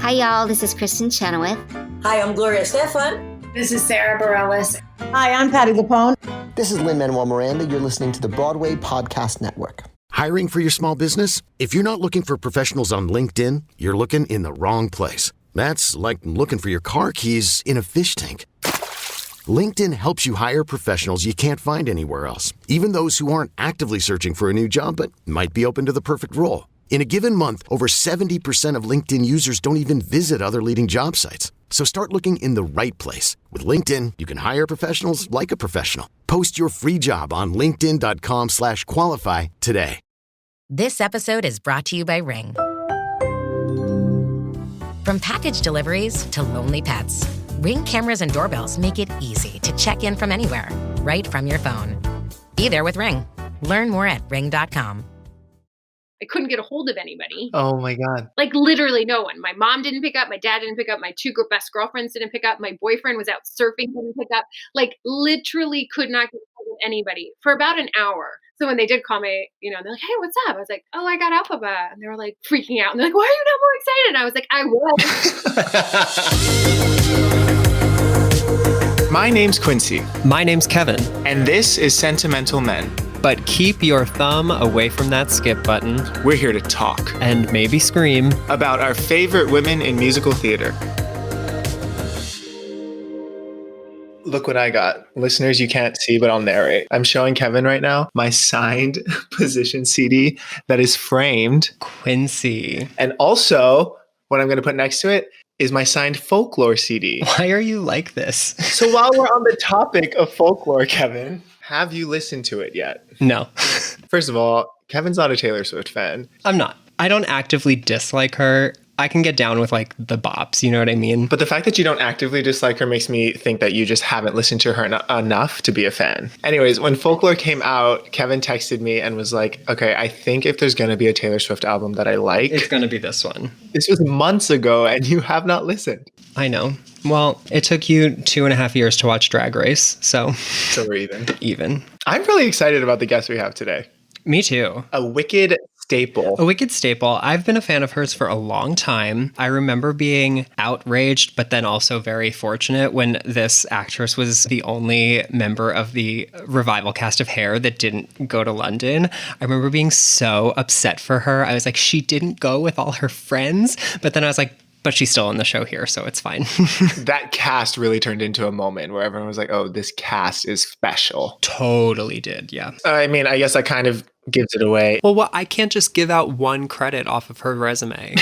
Hi, y'all. This is Kristen Chenoweth. Hi, I'm Gloria Stefan. This is Sarah Bareilles. Hi, I'm Patty Lapone. This is Lin-Manuel Miranda. You're listening to the Broadway Podcast Network. Hiring for your small business? If you're not looking for professionals on LinkedIn, you're looking in the wrong place. That's like looking for your car keys in a fish tank. LinkedIn helps you hire professionals you can't find anywhere else, even those who aren't actively searching for a new job but might be open to the perfect role. In a given month, over 70% of LinkedIn users don't even visit other leading job sites. So start looking in the right place. With LinkedIn, you can hire professionals like a professional. Post your free job on linkedin.com/qualify today. This episode is brought to you by Ring. From package deliveries to lonely pets, Ring cameras and doorbells make it easy to check in from anywhere, right from your phone. Be there with Ring. Learn more at ring.com. I couldn't get a hold of anybody. Oh my God. Like literally no one. My mom didn't pick up. My dad didn't pick up. My two best girlfriends didn't pick up. My boyfriend was out surfing, didn't pick up. Like literally could not get a hold of anybody for about an hour. So when they did call me, they're like, hey, what's up? I was like, oh, I got Elphaba. And they were like freaking out. And they're like, why are you not more excited? And I was like, I was. My name's Quincy. My name's Kevin. And this is Sentimental Men. But keep your thumb away from that skip button. We're here to talk. And maybe scream. About our favorite women in musical theater. Look what I got. Listeners, you can't see, but I'll narrate. I'm showing Kevin right now my signed position CD that is framed. Quincy. And also, what I'm going to put next to it is my signed folklore CD. Why are you like this? So while we're on the topic of folklore, Kevin, have you listened to it yet? No. First of all, Kevin's not a Taylor Swift fan. I'm not. I don't actively dislike her. I can get down with like the bops, you know what I mean? But the fact that you don't actively dislike her makes me think that you just haven't listened to her enough to be a fan. Anyways, when Folklore came out, Kevin texted me and was like, okay, I think if there's going to be a Taylor Swift album that I like, it's going to be this one. This was months ago and you have not listened. I know. Well, it took you 2.5 years to watch Drag Race, so we're even. Even. I'm really excited about the guest we have today. Me too. A wicked staple. A wicked staple. I've been a fan of hers for a long time. I remember being outraged, but then also very fortunate when this actress was the only member of the revival cast of Hair that didn't go to London. I remember being so upset for her. I was like, she didn't go with all her friends. But then I was like, but she's still on the show here, so it's fine. That cast really turned into a moment where everyone was like, oh, this cast is special. Totally did, yeah. I mean, I guess that kind of gives it away. Well, I can't just give out one credit off of her resume.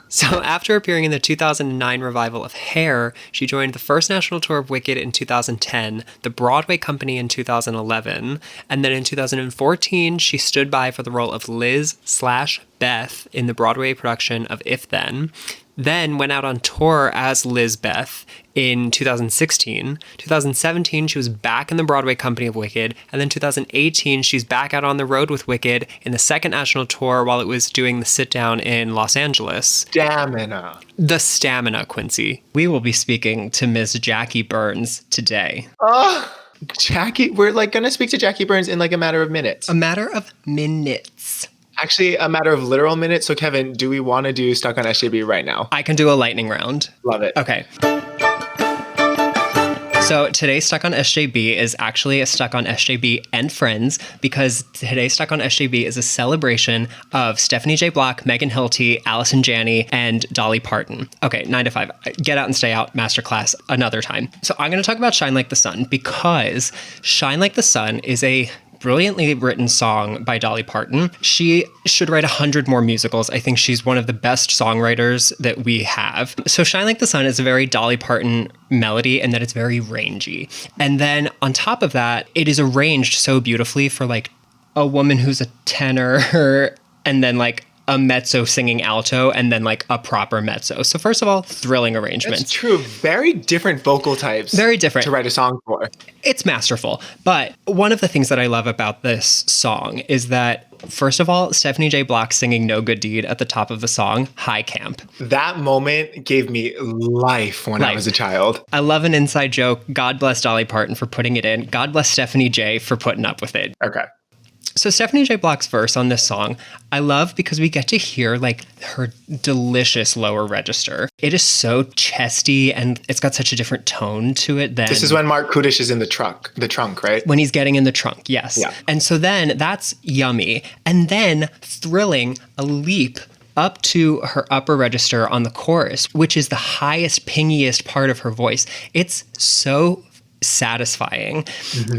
So after appearing in the 2009 revival of Hair, she joined the first national tour of Wicked in 2010, the Broadway company in 2011, and then in 2014, she stood by for the role of Liz/Beth in the Broadway production of If Then went out on tour as Lizbeth in 2016. 2017, she was back in the Broadway company of Wicked. And then 2018, she's back out on the road with Wicked in the second national tour while it was doing the sit down in Los Angeles. Stamina. The stamina, Quincy. We will be speaking to Ms. Jackie Burns today. Oh, Jackie. We're going to speak to Jackie Burns in a matter of minutes. A matter of minutes. Actually, a matter of literal minutes. So, Kevin, do we want to do Stuck on SJB right now? I can do a lightning round. Love it. Okay. So today's Stuck on SJB is actually a Stuck on SJB and Friends, because today's Stuck on SJB is a celebration of Stephanie J. Block, Megan Hilty, Allison Janney, and Dolly Parton. Okay, 9 to 5. Get out and stay out masterclass another time. So I'm going to talk about Shine Like the Sun, because Shine Like the Sun is a brilliantly written song by Dolly Parton. She should write 100 more musicals. I think she's one of the best songwriters that we have. So Shine Like the Sun is a very Dolly Parton melody, and that it's very rangy. And then on top of that, it is arranged so beautifully for a woman who's a tenor and then a mezzo singing alto, and then a proper mezzo. So first of all, thrilling arrangements. That's true. Very different vocal types. Very different. To write a song for. It's masterful. But one of the things that I love about this song is that, first of all, Stephanie J. Block singing No Good Deed at the top of the song, high camp. That moment gave me life when I was a child. I love an inside joke. God bless Dolly Parton for putting it in. God bless Stephanie J. for putting up with it. Okay. So Stephanie J. Block's verse on this song, I love because we get to hear like her delicious lower register. It is so chesty and it's got such a different tone to it than... This is when Mark Kudish is in the trunk, right? When he's getting in the trunk, yes. Yeah. And so then that's yummy. And then thrilling, a leap up to her upper register on the chorus, which is the highest, pingiest part of her voice. It's so satisfying.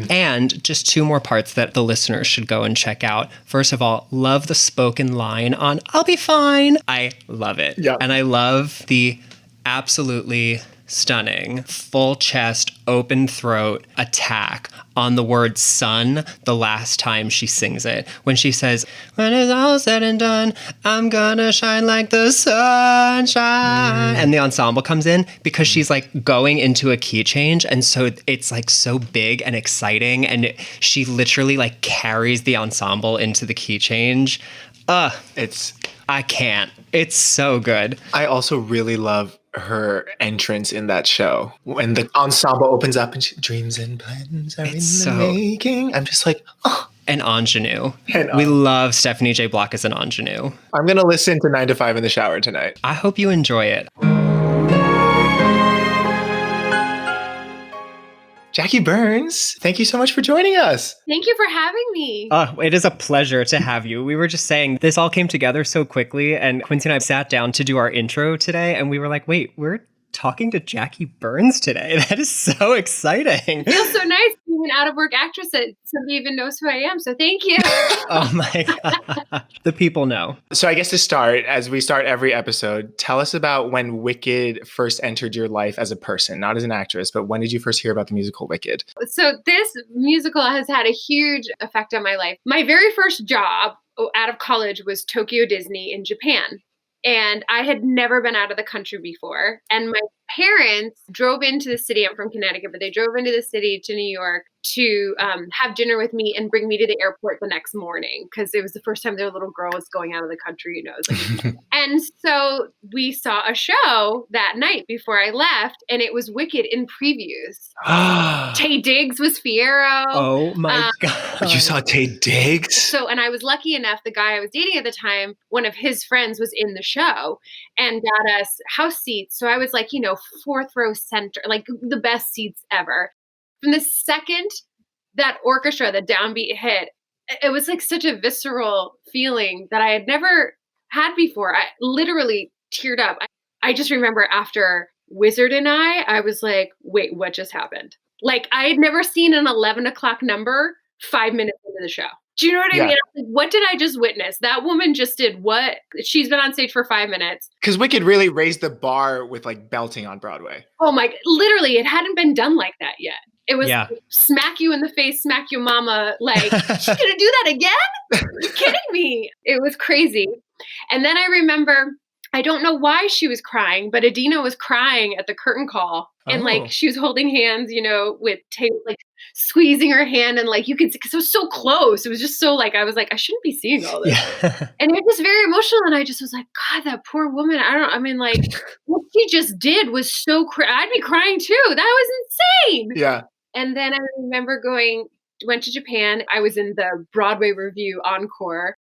And just two more parts that the listeners should go and check out. First of all, love the spoken line on "I'll be fine." I love it. Yeah. And I love the absolutely stunning full chest, open throat attack on the word sun the last time she sings it. When she says, "When it's all said and done, I'm gonna shine like the sunshine." And the ensemble comes in because she's like going into a key change. And so it's like so big and exciting. And she literally like carries the ensemble into the key change. I can't. It's so good. I also really love her entrance in that show. When the ensemble opens up and she, dreams and plans are It's in the making. I'm just like, oh. An ingenue. We love Stephanie J. Block as an ingenue. I'm going to listen to 9 to 5 in the shower tonight. I hope you enjoy it. Jackie Burns, thank you so much for joining us. Thank you for having me. It is a pleasure to have you. We were just saying this all came together so quickly, and Quincy and I sat down to do our intro today, and we were like, wait, we're talking to Jackie Burns today. That is so exciting. It feels so nice being an out-of-work actress that somebody even knows who I am, so thank you. Oh my God. The people know. So I guess to start, as we start every episode, tell us about when Wicked first entered your life as a person, not as an actress, but when did you first hear about the musical Wicked? So this musical has had a huge effect on my life. My very first job out of college was Tokyo Disney in Japan. And I had never been out of the country before. And my parents drove into the city. I'm from Connecticut, but they drove into the city to New York to have dinner with me and bring me to the airport the next morning because it was the first time their little girl was going out of the country, And so we saw a show that night before I left, and it was Wicked in previews. Taye Diggs was Fiero. Oh my God. You saw Taye Diggs? So, and I was lucky enough, the guy I was dating at the time, one of his friends was in the show and got us house seats. So I was like, fourth row center, like the best seats ever. From the second that orchestra, the downbeat hit, it was like such a visceral feeling that I had never had before. I literally teared up. I just remember after Wizard and I was like, wait, what just happened? Like I had never seen an 11 o'clock number 5 minutes into the show. Do you know what I mean? Like, what did I just witness? That woman just did what? She's been on stage for 5 minutes. Because Wicked really raised the bar with like belting on Broadway. Oh my, literally, it hadn't been done like that yet. It was smack you in the face, smack your mama. Like, she's going to do that again? Are you kidding me? It was crazy. And then I remember, I don't know why she was crying, but Idina was crying at the curtain call. And like, she was holding hands, with Taye, like squeezing her hand. And like, you could see, because it was so close. It was just so like, I was like, I shouldn't be seeing all this. Yeah. And it was very emotional. And I just was like, God, that poor woman. What she just did was so I'd be crying too. That was insane. Yeah. And then I remember went to Japan. I was in the Broadway review encore.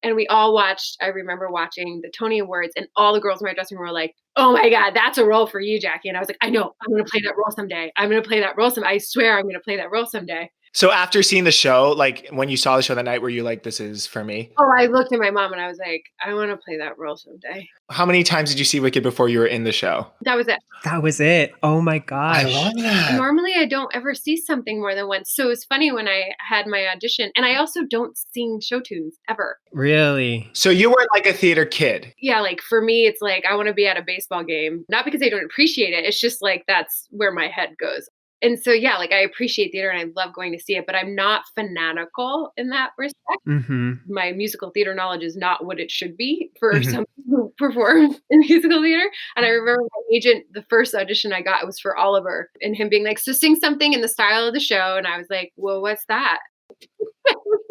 And we all I remember watching the Tony Awards, and all the girls in my dressing room were like, oh my God, that's a role for you, Jackie. And I was like, I know, I'm going to play that role someday. I swear I'm going to play that role someday. So after seeing the show, like when you saw the show that night, were you like, this is for me? Oh, I looked at my mom and I was like, I want to play that role someday. How many times did you see Wicked before you were in the show? That was it. That was it. Oh my gosh. I love that. Normally I don't ever see something more than once. So it was funny when I had my audition, and I also don't sing show tunes ever. Really? So you weren't like a theater kid? Yeah, like for me, it's like I want to be at a baseball game. Not because I don't appreciate it. It's just like that's where my head goes. And so, yeah, like I appreciate theater and I love going to see it, but I'm not fanatical in that respect. Mm-hmm. My musical theater knowledge is not what it should be for someone who performs in musical theater. And I remember my agent, the first audition I got was for Oliver, and him being like, so sing something in the style of the show. And I was like, well, what's that?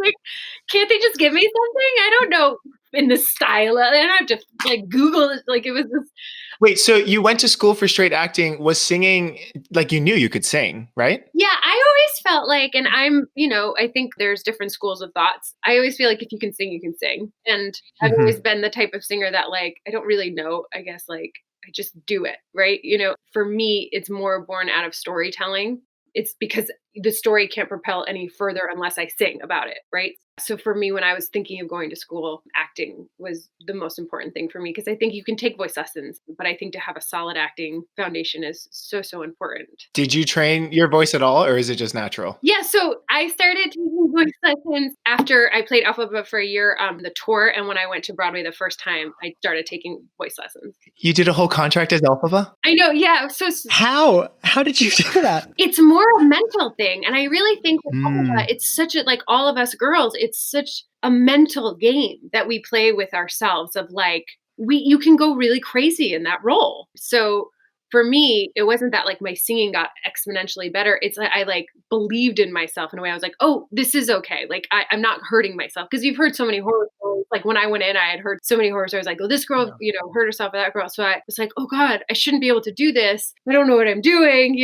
Like, can't they just give me something? I don't know in the style. I don't have to like Google it. Like it was this. Wait, so you went to school for straight acting, was singing, like you knew you could sing, right? Yeah, I always felt like, and I think there's different schools of thoughts. I always feel like if you can sing, you can sing. And I've always been the type of singer that like, I don't really know, I guess like I just do it, right? For me, it's more born out of storytelling. It's because the story can't propel any further unless I sing about it, right? So for me, when I was thinking of going to school, acting was the most important thing for me because I think you can take voice lessons, but I think to have a solid acting foundation is so, so important. Did you train your voice at all, or is it just natural? Yeah, so I started taking voice lessons after I played Elphaba for a year, the tour, and when I went to Broadway the first time, I started taking voice lessons. You did a whole contract as Elphaba? I know, yeah. So How did you do that? it's more a mental thing, and I really think with Elphaba, it's such a like all of us girls, it's such a mental game that we play with ourselves of like you can go really crazy in that role. So for me, it wasn't that like my singing got exponentially better. It's like I like believed in myself in a way. I was like, oh, this is okay. Like I'm not hurting myself. Because you've heard so many horror stories. Like when I went in, I had heard so many horror stories like, oh, this girl, hurt herself or that girl. So I was like, oh God, I shouldn't be able to do this. I don't know what I'm doing,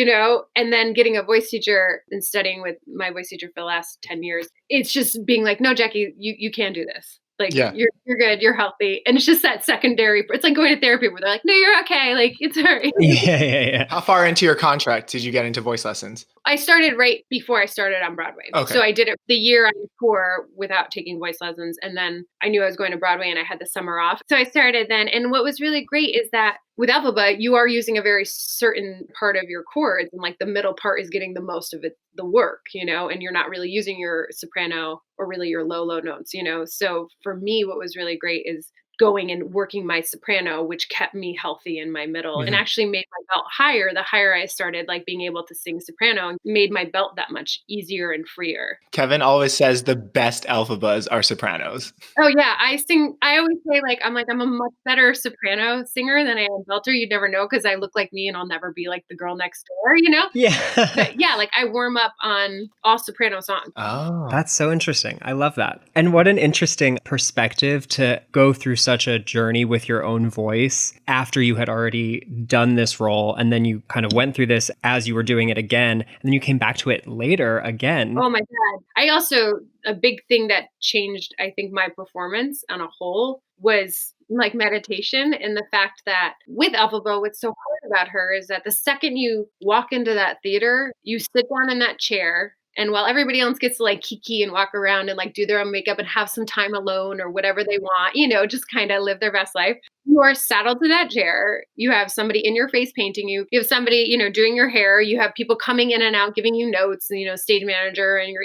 And then getting a voice teacher and studying with my voice teacher for the last 10 years, it's just being like, no, Jackie, you can do this. Like you're good, you're healthy. And it's just that secondary, it's like going to therapy where they're like, no, you're okay. Like it's all right. Yeah. How far into your contract did you get into voice lessons? I started right before I started on Broadway. Okay. So I did it the year on tour without taking voice lessons. And then I knew I was going to Broadway and I had the summer off. So I started then. And what was really great is that with Elphaba, you are using a very certain part of your chords. And like the middle part is getting the most of it, the work, and you're not really using your soprano or really your low notes, So for me, what was really great is going and working my soprano, which kept me healthy in my middle and actually made my belt higher. The higher I started like being able to sing soprano made my belt that much easier and freer. Kevin always says the best Elphabas are sopranos. Oh yeah. I always say I'm a much better soprano singer than I am belter. You'd never know because I look like me and I'll never be like the girl next door, Yeah. But yeah, like I warm up on all soprano songs. Oh. That's so interesting. I love that. And what an interesting perspective to go through such a journey with your own voice after you had already done this role. And then you kind of went through this as you were doing it again. And then you came back to it later again. Oh my God. A big thing that changed, I think, my performance on a whole was like meditation and the fact that with Elphaba, what's so hard about her is that the second you walk into that theater, you sit down in that chair. And while everybody else gets to like kiki and walk around and like do their own makeup and have some time alone or whatever they want, just kind of live their best life, you are saddled to that chair. You have somebody in your face painting you. You have somebody, doing your hair. You have people coming in and out, giving you notes, stage manager and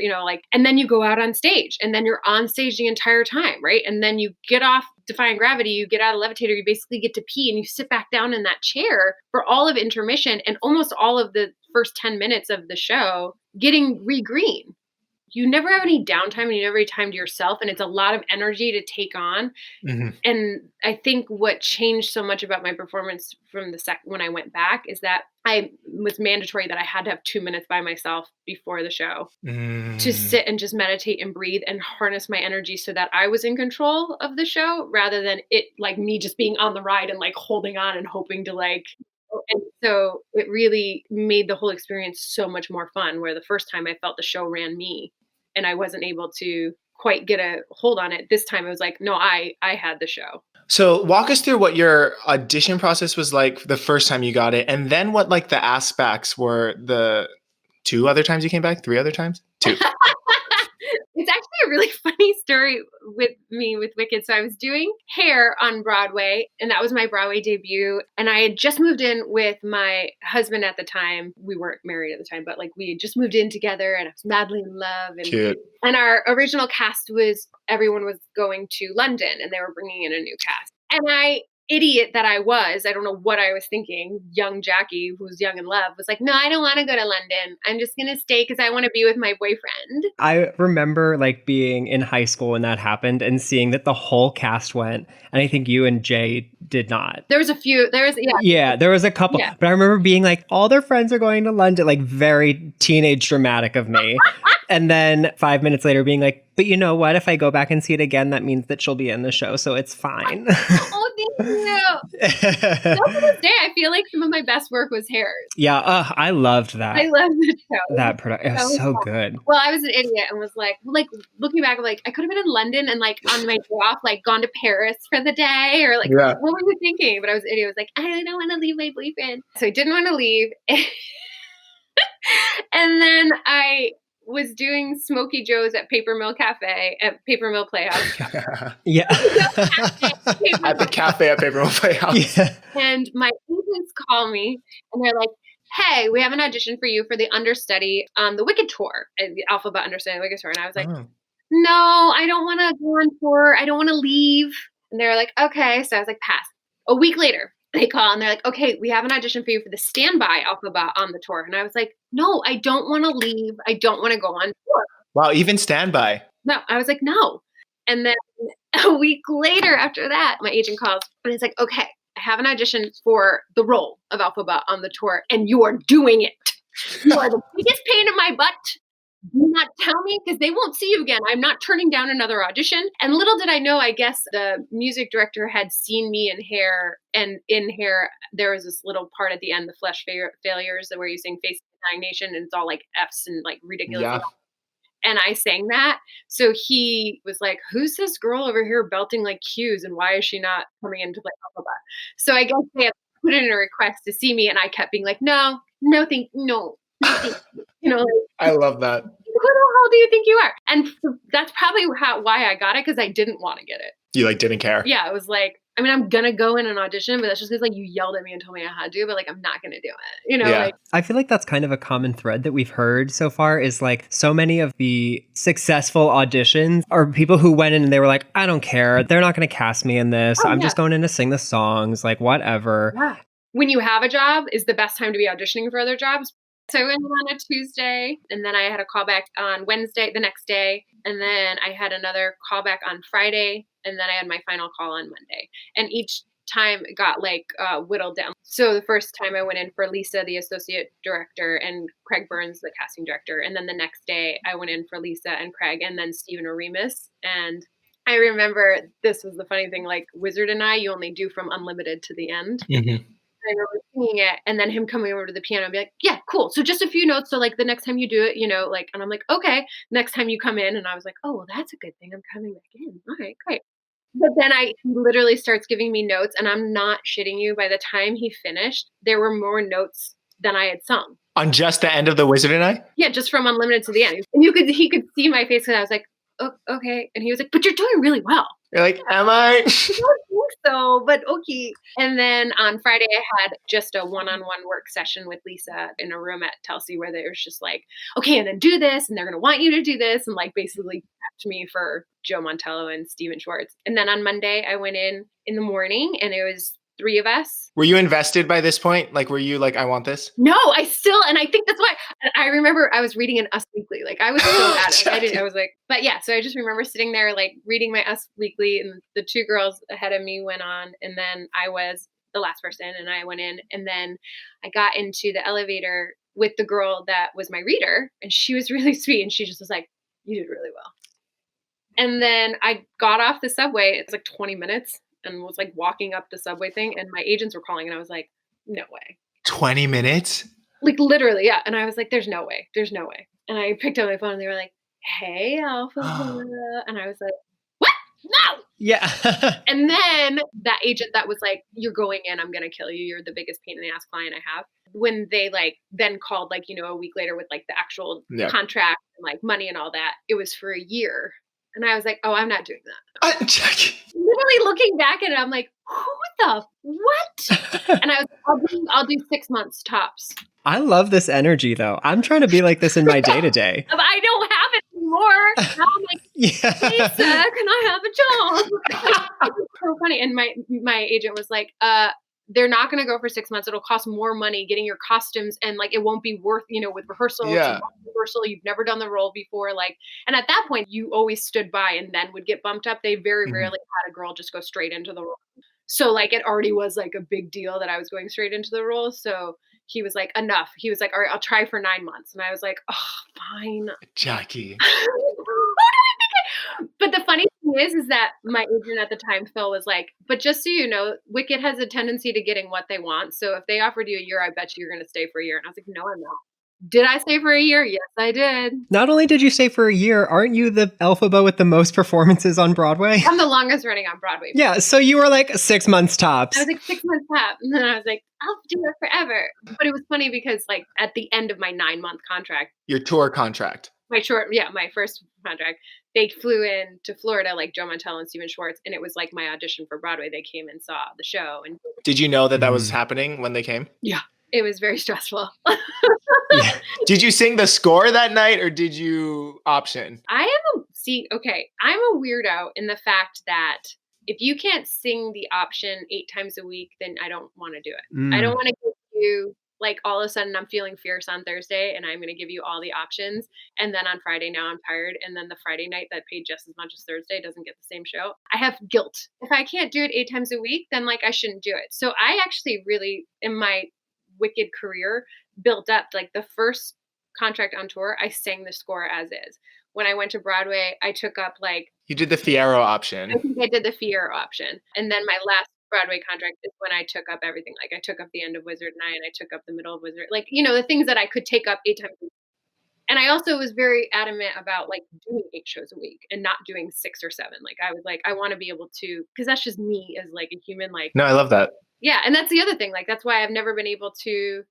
and then you go out on stage and then you're on stage the entire time, right? And then you get off Defying Gravity, you get out of the levitator, you basically get to pee and you sit back down in that chair for all of intermission and almost all of the first 10 minutes of the show getting re-green. You never have any downtime and you never have any time to yourself. And it's a lot of energy to take on. And I think what changed so much about my performance from when I went back is that I was mandatory that I had to have 2 minutes by myself before the show to sit and just meditate and breathe and harness my energy so that I was in control of the show rather than it like me just being on the ride and like holding on and hoping to like. And so it really made the whole experience so much more fun, where the first time I felt the show ran me and I wasn't able to quite get a hold on it. This time it was like, no, I had the show. So walk us through what your audition process was like the first time you got it. And then what like the aspects were the 2 other times you came back, 3 other times? 2. It's actually a really funny story with me with Wicked. So I was doing hair on Broadway and that was my Broadway debut. And I had just moved in with my husband at the time. We weren't married at the time, but like we had just moved in together and I was madly in love. And, Cute. And our original cast everyone was going to London and they were bringing in a new cast. And idiot that I was, I don't know what I was thinking, young Jackie, who's young in love, was like, no, I don't want to go to London. I'm just going to stay because I want to be with my boyfriend. I remember like being in high school when that happened and seeing that the whole cast went. And I think you and Jay did not. There was a few. Yeah, there was a couple. Yeah. But I remember being like, all their friends are going to London, like very teenage dramatic of me. And then 5 minutes later being like, but you know what? If I go back and see it again, that means that she'll be in the show. So it's fine. Oh, thank you. Still to this day, I feel like some of my best work was Hairs. Yeah, I loved that. I love the show. That production. It was so good. Well, I was an idiot and was like looking back, like I could have been in London and like on my day off, like gone to Paris for the day or like, what were you thinking? But I was an idiot. I was like, I don't want to leave my boyfriend. So I didn't want to leave. And then I was doing Smokey Joe's at Paper Mill Cafe at Paper Mill Playhouse. Yeah. At the cafe at Paper Mill Playhouse. Yeah. And my agents call me and they're like, hey, we have an audition for you for the understudy on the Wicked tour, the Elphaba understudy Wicked tour. And I was like, no, I don't want to go on tour. I don't want to leave. And they're like, okay. So I was like, pass. A week later, they call and they're like, okay, we have an audition for you for the standby Elphaba on the tour. And I was like, no, I don't want to leave. I don't want to go on tour. Wow, even standby. No, I was like, no. And then a week later after that, my agent calls and he's like, okay, I have an audition for the role of Elphaba on the tour and you are doing it. You are the biggest pain in my butt. Do not tell me because they won't see you again. I'm not turning down another audition. And little did I know, I guess the music director had seen me in Hair, and in Hair there was this little part at the end, the Flesh Failures, where you sing Face of the Dying Nation, and it's all like F's and like ridiculous. Yeah. And I sang that. So he was like, who's this girl over here belting like cues and why is she not coming in to play Elphaba? So I guess they had put in a request to see me and I kept being like, no, thank you. You know, like, I love that. who the hell do you think you are? And that's probably why I got it, because I didn't want to get it. You like didn't care. Yeah, it was like, I mean, I'm gonna go in an audition, but that's just because like you yelled at me and told me I had to, but like I'm not gonna do it. You know, Yeah. like I feel like that's kind of a common thread that we've heard so far is like so many of the successful auditions are people who went in and they were like, I don't care. They're not going to cast me in this. I'm just going in to sing the songs, like whatever. Yeah. When you have a job is the best time to be auditioning for other jobs. So I went on a Tuesday and then I had a callback on Wednesday, the next day. And then I had another callback on Friday. And then I had my final call on Monday. And each time it got like whittled down. So the first time I went in for Lisa, the associate director, and Craig Burns, the casting director. And then the next day I went in for Lisa and Craig and then Stephen Oremus. And I remember this was the funny thing, like Wizard and I, you only do from unlimited to the end. Mm-hmm. I remember singing it and then him coming over to the piano and be like, yeah, cool. So just a few notes. So like the next time you do it, you know, like, and I'm like, okay, next time you come in. And I was like, oh, well, that's a good thing. I'm coming back in. All right, great. But then he literally starts giving me notes and I'm not shitting you. By the time he finished, there were more notes than I had sung. On just the end of the Wizard and I? Yeah, just from unlimited to the end. And he could see my face and I was like, oh, okay. And he was like, but you're doing really well. You're like, am I? I don't think so, but okay. And then on Friday, I had just a one-on-one work session with Lisa in a room at Telsey where they was just like, okay, and then do this, and they're going to want you to do this, and like basically prepped me for Joe Montello and Steven Schwartz. And then on Monday, I went in the morning, and it was 3 of us. Were you invested by this point? Like, were you like, I want this? No, and I think that's why I remember I was reading an Us Weekly. Like I was so at it. I was like, but yeah, so I just remember sitting there, like reading my Us Weekly, and the 2 girls ahead of me went on. And then I was the last person and I went in, and then I got into the elevator with the girl that was my reader, and she was really sweet. And she just was like, you did really well. And then I got off the subway. It's like 20 minutes. And was like walking up the subway thing, and my agents were calling, and I was like, no way. 20 minutes? Like literally, yeah. And I was like, there's no way. And I picked up my phone and they were like, hey, Elphaba. And I was like, what? No. Yeah. And then that agent that was like, you're going in, I'm going to kill you. You're the biggest pain in the ass client I have. When they like then called like, you know, a week later with like the actual contract and like money and all that, it was for a year. And I was like, oh, I'm not doing that. Literally looking back at it, I'm like, what? And I was I'll do 6 months tops. I love this energy though. I'm trying to be like this in my day to day. I don't have it anymore. Now I'm like, Lisa, can I have a job? It was so funny. And my agent was like, they're not going to go for 6 months. It'll cost more money getting your costumes, and like it won't be worth, you know, with rehearsal. Rehearsal, you've never done the role before. Like, and at that point, you always stood by and then would get bumped up. They very rarely had a girl just go straight into the role. So like it already was like a big deal that I was going straight into the role. So he was like, enough. He was like, all right, I'll try for 9 months. And I was like, oh, fine. Jackie. But the funny thing is that my agent at the time, Phil, was like, but just so you know, Wicked has a tendency to getting what they want. So if they offered you a year, I bet you you're going to stay for a year. And I was like, no, I'm not. Did I stay for a year? Yes, I did. Not only did you stay for a year, aren't you the Elphaba with the most performances on Broadway? I'm the longest running on Broadway. Yeah, so you were like 6 months tops. I was like 6 months top. And then I was like, I'll do it forever. But it was funny because like at the end of my 9-month contract, Your tour contract. my first contract, they flew in to Florida, like Joe Mantel and Stephen Schwartz. And it was like my audition for Broadway. They came and saw the show. And Did you know that was happening when they came? yeah, it was very stressful. Yeah. Did you sing the score that night or did you option? I'm a weirdo in the fact that if you can't sing the option 8 times a week, then I don't want to do it. I don't want to give you like all of a sudden I'm feeling fierce on Thursday and I'm going to give you all the options. And then on Friday, now I'm tired. And then the Friday night that paid just as much as Thursday doesn't get the same show. I have guilt. If I can't do it 8 times a week, then like I shouldn't do it. So I actually really, in my Wicked career, built up like the first contract on tour, I sang the score as is. When I went to Broadway, I took up like... You did the Fiyero option. I think I did the Fiyero option. And then my last Broadway contract is when I took up everything. Like I took up the end of Wizard and I took up the middle of Wizard. Like, you know, the things that I could take up 8 times a week. And I also was very adamant about like doing 8 shows a week and not doing 6 or 7. Like I was like, I want to be able to, because that's just me as like a human. Like, no, I love that. Yeah. And that's the other thing. Like, that's why I've never been able to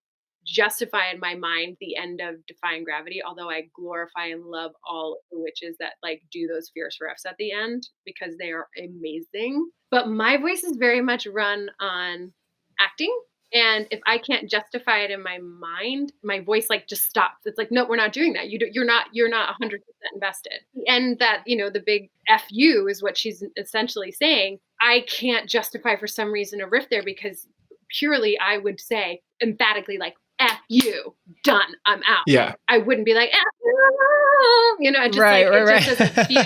justify in my mind the end of Defying Gravity, although I glorify and love all of the witches that like do those fierce refs at the end because they are amazing. But my voice is very much run on acting. And if I can't justify it in my mind, my voice like just stops. It's like, no, we're not doing that. You're not 100% invested. And that, you know, the big F you is what she's essentially saying. I can't justify for some reason a riff there because purely I would say emphatically like, F you, done, I'm out. Yeah. I wouldn't be like, F you, you know, just just doesn't feel,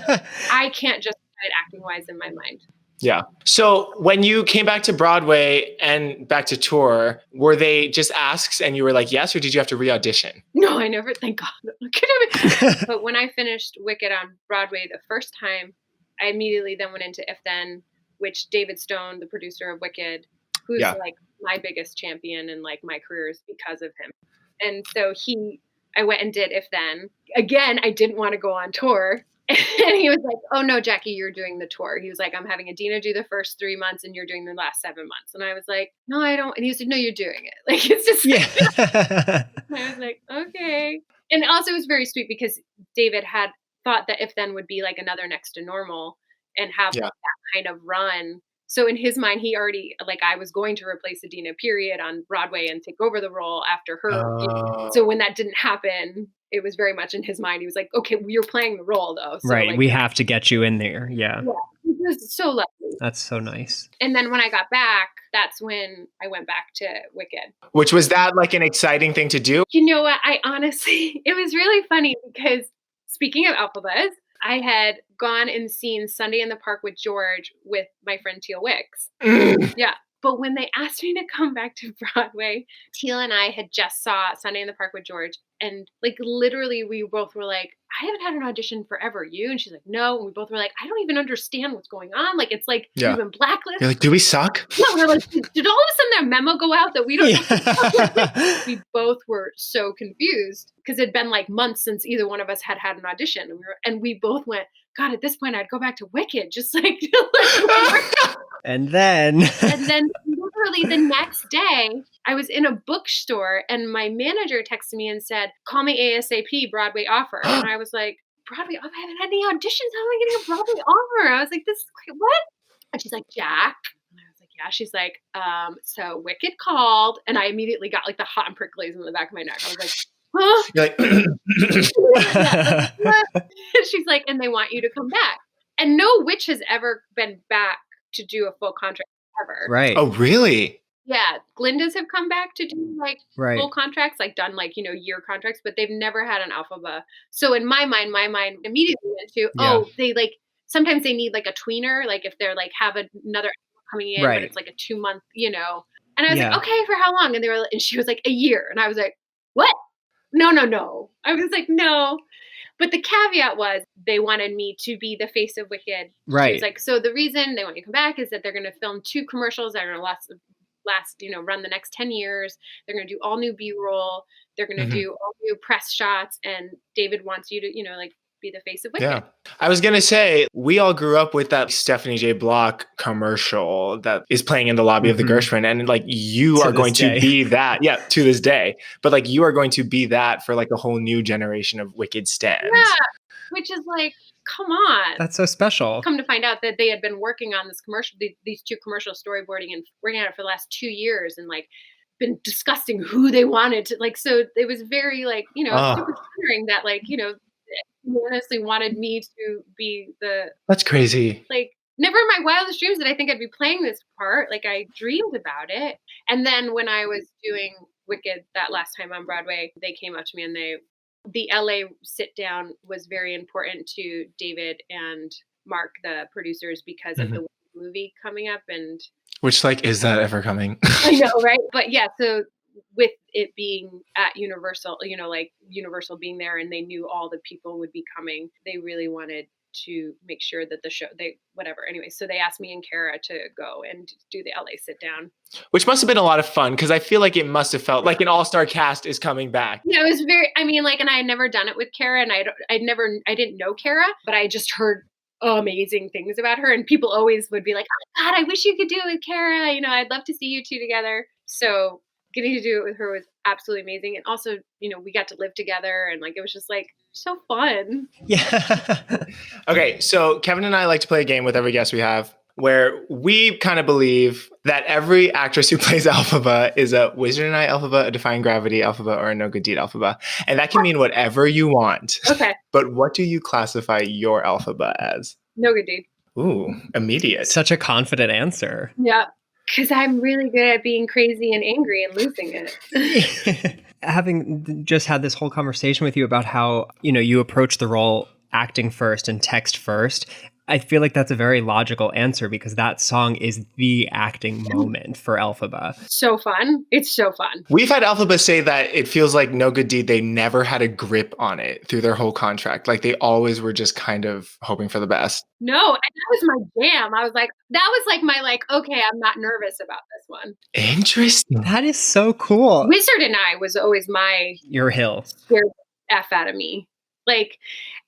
I can't justify it acting wise in my mind. Yeah. So when you came back to Broadway and back to tour, were they just asks and you were like, yes, or did you have to re-audition? No, I never, thank God. But when I finished Wicked on Broadway the first time, I immediately then went into If Then, which David Stone, the producer of Wicked, who's like my biggest champion in like my career is because of him. And so I went and did If Then. Again, I didn't want to go on tour. And he was like, oh no, Jackie, you're doing the tour. He was like, I'm having Idina do the first 3 months and you're doing the last 7 months. And I was like, no, I don't. And he was like, no, you're doing it. Like, it's just, I was like, okay. And also it was very sweet because David had thought that If Then would be like another Next to Normal and have like, that kind of run. So in his mind, he already, like, I was going to replace Idina, period, on Broadway and take over the role after her. So when that didn't happen, it was very much in his mind. He was like, okay, you're playing the role, though. So, right. Like, we have to get you in there. Yeah. It was so lovely. That's so nice. And then when I got back, that's when I went back to Wicked. Which was that like an exciting thing to do? You know what? I honestly, it was really funny because speaking of Elphaba, I had gone and seen Sunday in the Park with George with my friend Teal Wicks. Yeah. But when they asked me to come back to Broadway, Teal and I had just saw Sunday in the Park with George. And like literally we both were like, I haven't had an audition forever. You? And she's like, no. And we both were like, I don't even understand what's going on. Like, it's like you've been blacklisted. You're like, do we suck? Yeah, we're like, did all of a sudden that memo go out that we don't know? We both were so confused because it'd been like months since either one of us had had an audition. And we both went, God, at this point I'd go back to Wicked. Just like And then literally the next day, I was in a bookstore and my manager texted me and said, call me ASAP, Broadway offer. And I was like, Broadway offer? I haven't had any auditions. How am I getting a Broadway offer? I was like, this is great. What? And she's like, Jack. And I was like, yeah. She's like, so Wicked called. And I immediately got like the hot and pricklies in the back of my neck. I was like, huh? You're like, She's like, and they want you to come back. And no witch has ever been back to do a full contract ever. Right. Oh, really? Yeah. Glindas have come back to do like Right. full contracts, like done like, you know, year contracts, but they've never had an Elphaba. So in my mind immediately went to, they like, sometimes they need like a tweener, like if they're like have another coming in, but Right. it's like a 2-month, And I was Yeah. like, okay, for how long? And she was like, a year. And I was like, what? No. I was like, no. But the caveat was they wanted me to be the face of Wicked. She Right. was like, so the reason they want you to come back is that they're going to film 2 commercials that are going to last, run the next 10 years. They're going to do all new B-roll. They're going to do all new press shots. And David wants you to, be the face of Wicked. Yeah. I was going to say, we all grew up with that Stephanie J. Block commercial that is playing in the lobby of the Gershwin. And like, you To are going this to day. be that. Yeah, to this day. But like, you are going to be that for like a whole new generation of Wicked stans. Yeah. Which is like, come on. That's so special. Come to find out that they had been working on this commercial, these 2 commercial storyboarding and working on it for the last 2 years and like been discussing who they wanted to like. So it was very like, super flattering that like, he honestly wanted me to be That's crazy. like, never in my wildest dreams did I think I'd be playing this part. Like I dreamed about it. And then when I was doing Wicked that last time on Broadway, they came up to me and the LA sit down was very important to David and Mark, the producers, because of the movie coming up. And Which like, is that ever coming? I know, right? But yeah, so with it being at Universal, like Universal being there and they knew all the people would be coming, they really wanted to make sure that the show, anyway. So they asked me and Kara to go and do the LA sit down. Which must have been a lot of fun because I feel like it must have felt like an all-star cast is coming back. Yeah, it was and I had never done it with Kara and I didn't know Kara, but I just heard amazing things about her. And people always would be like, oh God, I wish you could do it with Kara. I'd love to see you 2 together. So getting to do it with her was absolutely amazing. And also, we got to live together and like, it was just like so fun. Yeah. Okay, so Kevin and I like to play a game with every guest we have where we kind of believe that every actress who plays Elphaba is a Wizard and I Elphaba, a Defying Gravity Elphaba, or a No Good Deed Elphaba. And that can mean whatever you want. Okay. But what do you classify your Elphaba as? No Good Deed. Ooh, immediate. Such a confident answer. Yeah. Because I'm really good at being crazy and angry and losing it. Having just had this whole conversation with you about how, you approach the role acting first and text first, I feel like that's a very logical answer because that song is the acting moment for Elphaba. So fun. It's so fun. We've had Elphaba say that it feels like No Good Deed, they never had a grip on it through their whole contract. Like they always were just kind of hoping for the best. No, and that was my jam. I was like, that was like my okay, I'm not nervous about this one. Interesting. That is so cool. Wizard and I was always my Your hill. scared the F out of me. Like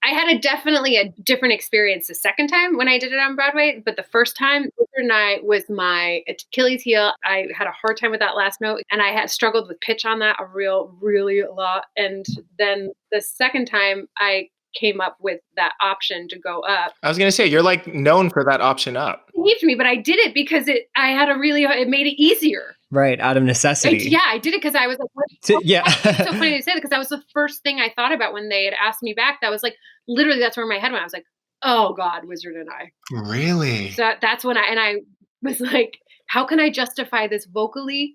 I had definitely a different experience the second time when I did it on Broadway, but the first time, Wizard and I was my Achilles heel. I had a hard time with that last note and I had struggled with pitch on that really a lot. And then the second time I came up with that option to go up. I was going to say, you're like known for that option up. It heaved me, but I did it because it made it easier. Right, out of necessity. I did it because I was like, Yeah. It's so funny to say that because that was the first thing I thought about when they had asked me back. That was like, literally, that's where my head went. I was like, oh God, Wizard and I. Really? So that's when I was like, how can I justify this vocally,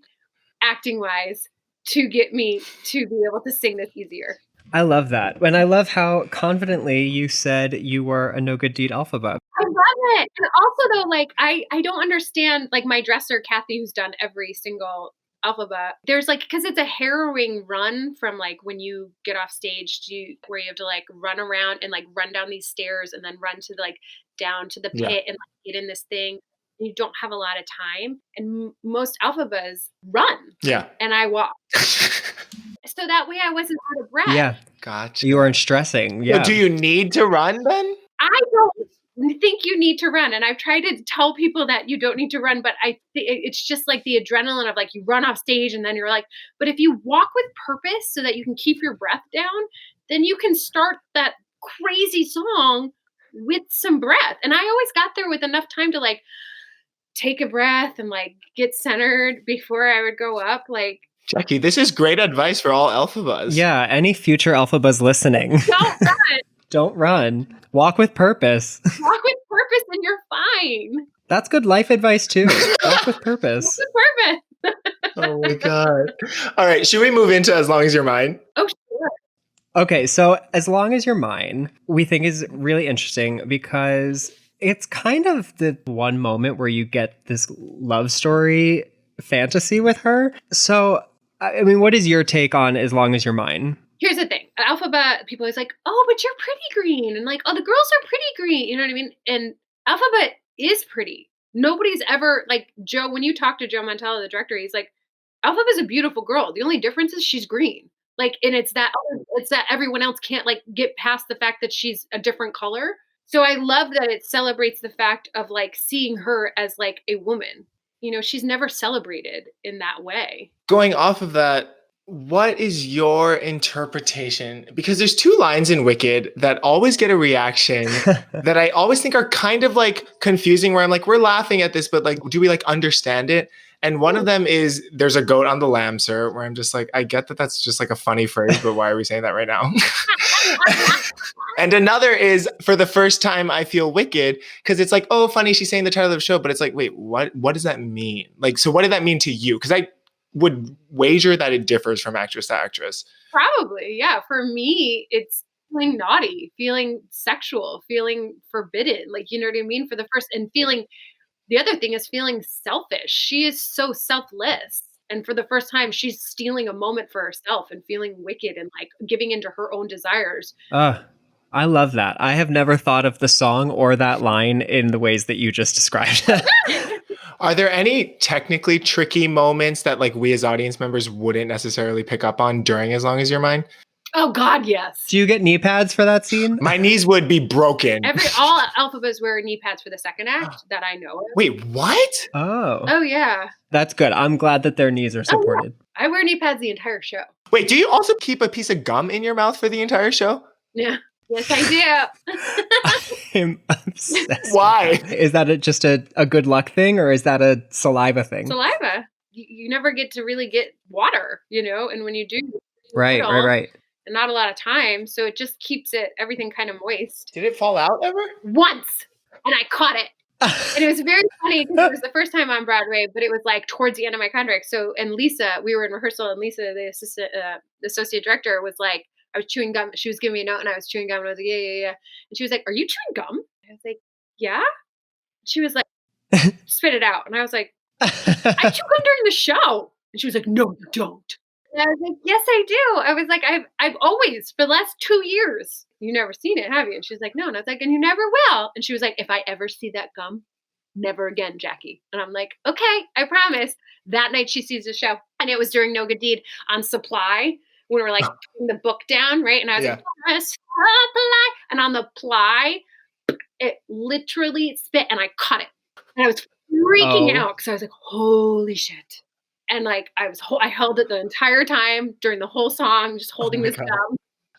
acting wise, to get me to be able to sing this easier? I love that. And I love how confidently you said you were a No Good Deed Elphaba. I love it. And also though, like, I don't understand, like my dresser, Kathy, who's done every single Elphaba, there's like, because it's a harrowing run from like when you get off stage to where you have to like run around and like run down these stairs and then run to like down to the pit and like, get in this thing. You don't have a lot of time. And most Elphabas run. Yeah. And I walk. So that way I wasn't out of breath. Yeah. Gotcha. You weren't stressing. Yeah. So do you need to run then? I don't think you need to run. And I've tried to tell people that you don't need to run, but it's just like the adrenaline of like you run off stage and then you're like, but if you walk with purpose so that you can keep your breath down, then you can start that crazy song with some breath. And I always got there with enough time to like take a breath and like get centered before I would go up. Like, Jackie, this is great advice for all Elphabas. Yeah, any future Elphabas listening. don't run. Don't run. Walk with purpose. Walk with purpose and you're fine. That's good life advice too. Walk with purpose. Walk with purpose. Oh my God. All right, should we move into As Long As You're Mine? Oh, sure. Okay, so As Long As You're Mine, we think is really interesting because It's kind of the one moment where you get this love story fantasy with her. So, I mean, what is your take on As Long As You're Mine? Here's the thing. Elphaba, people always like, oh, but you're pretty green. And like, oh, the girls are pretty green. You know what I mean? And Elphaba is pretty. Nobody's ever, like, Joe, when you talk to Joe Mantello, the director, he's like, Elphaba's a beautiful girl. The only difference is she's green. Like, and it's that everyone else can't like get past the fact that she's a different color. So I love that it celebrates the fact of like seeing her as like a woman. You know, she's never celebrated in that way. Going off of that, what is your interpretation? Because there's two lines in Wicked that always get a reaction that I always think are kind of like confusing, where I'm like, we're laughing at this, but like, do we like understand it? And one of them is, there's a goat on the lamb, sir, where I'm just like, I get that that's just like a funny phrase, but why are we saying that right now? And another is, for the first time I feel wicked, because it's like, oh, funny, she's saying the title of the show, but it's like, wait, what does that mean? Like, so what did that mean to you? Because I would wager that it differs from actress to actress. Probably, yeah. For me, it's feeling naughty, feeling sexual, feeling forbidden. Like, you know what I mean? For the first, and feeling, the other thing is feeling selfish. She is so selfless. And for the first time, she's stealing a moment for herself and feeling wicked and like giving into her own desires. I love that. I have never thought of the song or that line in the ways that you just described. Are there any technically tricky moments that like we as audience members wouldn't necessarily pick up on during As Long As You're Mine? Oh God, yes. Do you get knee pads for that scene? My knees would be broken. All Elphabas wear knee pads for the second act that I know of. Wait, what? Oh yeah. That's good. I'm glad that their knees are supported. Oh, yeah. I wear knee pads the entire show. Wait, do you also keep a piece of gum in your mouth for the entire show? Yeah. Yes, I do. I'm obsessed. Why? Is that just a good luck thing, or is that a saliva thing? Saliva. You never get to really get water, you know, and when you do, Right. and not a lot of time, so it just keeps everything kind of moist. Did it fall out ever? Once, and I caught it. And it was very funny because it was the first time on Broadway, but it was like towards the end of my contract. So, and Lisa, we were in rehearsal, and Lisa, the associate director, was like, I was chewing gum. She was giving me a note, and I was chewing gum, and I was like, yeah. And she was like, are you chewing gum? I was like, yeah. She was like, spit it out. And I was like, I chew gum during the show. And she was like, no, you don't. And I was like, yes, I do. I was like, I've always, for the last 2 years, you never seen it, have you? And she's like, no. And I was like, and you never will. And she was like, if I ever see that gum, never again, Jackie. And I'm like, okay, I promise. That night she sees the show. And it was during No Good Deed on Supply, when we're like putting the book down, right? And I was like, Supply. And on the ply, it literally spit, and I caught it. And I was freaking out because I was like, holy shit. And like, I held it the entire time during the whole song, just holding this gum.